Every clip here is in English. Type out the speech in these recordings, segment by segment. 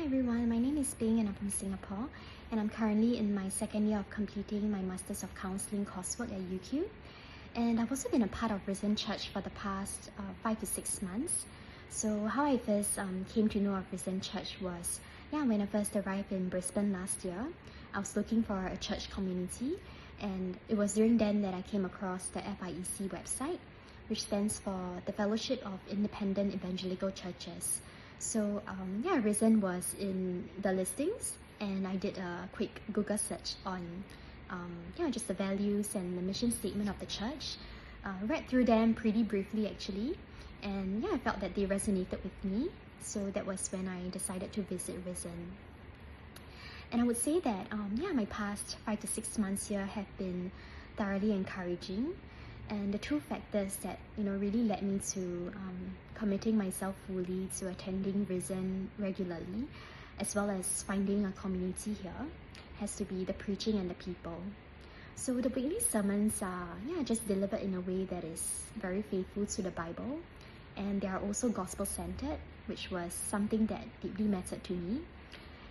Hi everyone, my name is Bing and I'm from Singapore, and I'm currently in my second year of completing my Masters of Counseling coursework at UQ. And I've also been a part of Brisbane Church for the past 5 to 6 months. So how I first came to know of Brisbane Church was, when I first arrived in Brisbane last year, I was looking for a church community, and it was during then that I came across the FIEC website, which stands for the Fellowship of Independent Evangelical Churches. So Risen was in the listings, and I did a quick Google search on just the values and the mission statement of the church. Read through them pretty briefly actually, and I felt that they resonated with me. So that was when I decided to visit Risen. And I would say that my past 5 to 6 months here have been thoroughly encouraging. And the two factors that really led me to committing myself fully to attending Risen regularly, as well as finding a community here, has to be the preaching and the people. So the weekly sermons are just delivered in a way that is very faithful to the Bible, and they are also gospel-centered, which was something that deeply mattered to me.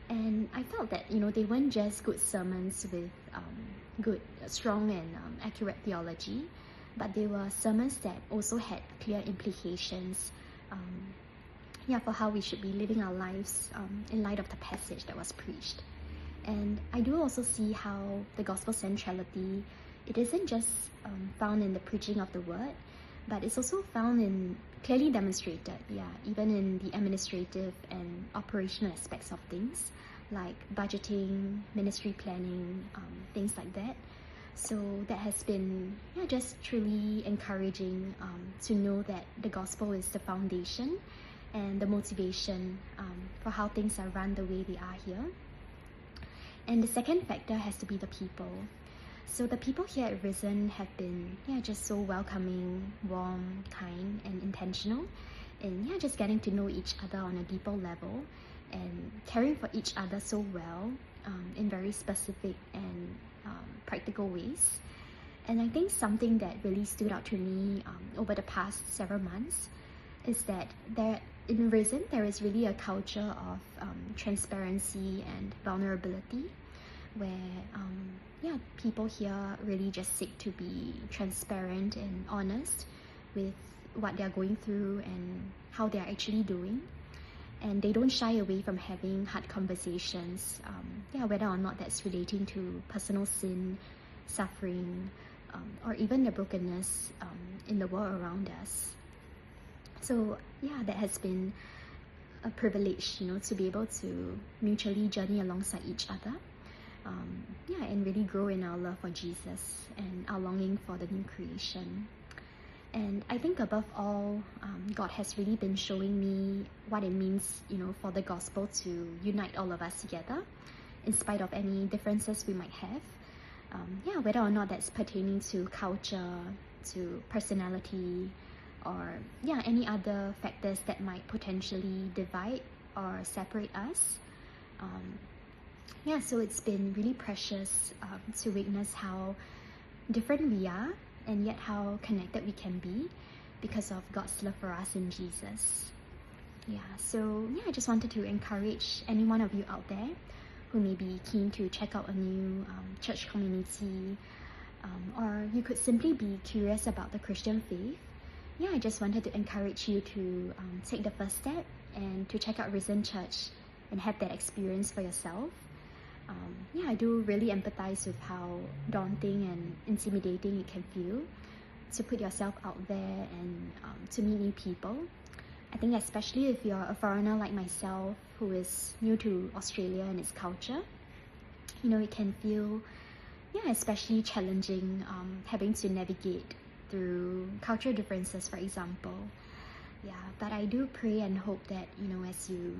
And I felt that they weren't just good sermons with good, strong and accurate theology, but they were sermons that also had clear implications for how we should be living our lives in light of the passage that was preached. And I do also see how the gospel centrality, it isn't just found in the preaching of the word, but it's also found in clearly demonstrated, even in the administrative and operational aspects of things, like budgeting, ministry planning, things like that. So that has been just truly encouraging to know that the gospel is the foundation and the motivation for how things are run the way they are here. And the second factor has to be the people. So the people here at Risen have been just so welcoming, warm, kind and intentional, and just getting to know each other on a deeper level and caring for each other so well in very specific and practical ways. And I think something that really stood out to me over the past several months is that in Risen there is really a culture of transparency and vulnerability, where people here really just seek to be transparent and honest with what they're going through and how they're actually doing. And they don't shy away from having hard conversations, whether or not that's relating to personal sin, suffering, or even the brokenness in the world around us. So that has been a privilege, to be able to mutually journey alongside each other, and really grow in our love for Jesus and our longing for the new creation. And I think above all, God has really been showing me what it means, for the gospel to unite all of us together, in spite of any differences we might have. Whether or not that's pertaining to culture, to personality, or any other factors that might potentially divide or separate us. So it's been really precious to witness how different we are, and yet how connected we can be because of God's love for us in Jesus. I just wanted to encourage any one of you out there who may be keen to check out a new church community, or you could simply be curious about the Christian faith. I just wanted to encourage you to take the first step and to check out Risen Church and have that experience for yourself. I do really empathize with how daunting and intimidating it can feel to put yourself out there and to meet new people. I think especially if you're a foreigner like myself who is new to Australia and its culture, it can feel especially challenging having to navigate through cultural differences, for example. But I do pray and hope that as you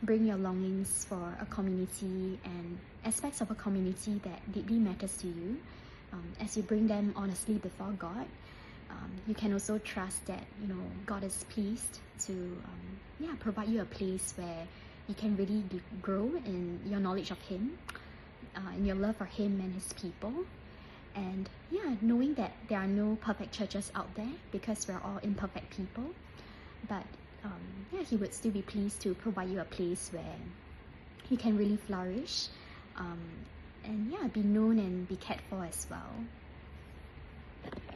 bring your longings for a community and aspects of a community that deeply matters to you, as you bring them honestly before God, you can also trust that God is pleased to provide you a place where you can really grow in your knowledge of Him, in your love for Him and His people. And knowing that there are no perfect churches out there because we're all imperfect people, but yeah, He would still be pleased to provide you a place where you can really flourish, and yeah, be known and be cared for as well.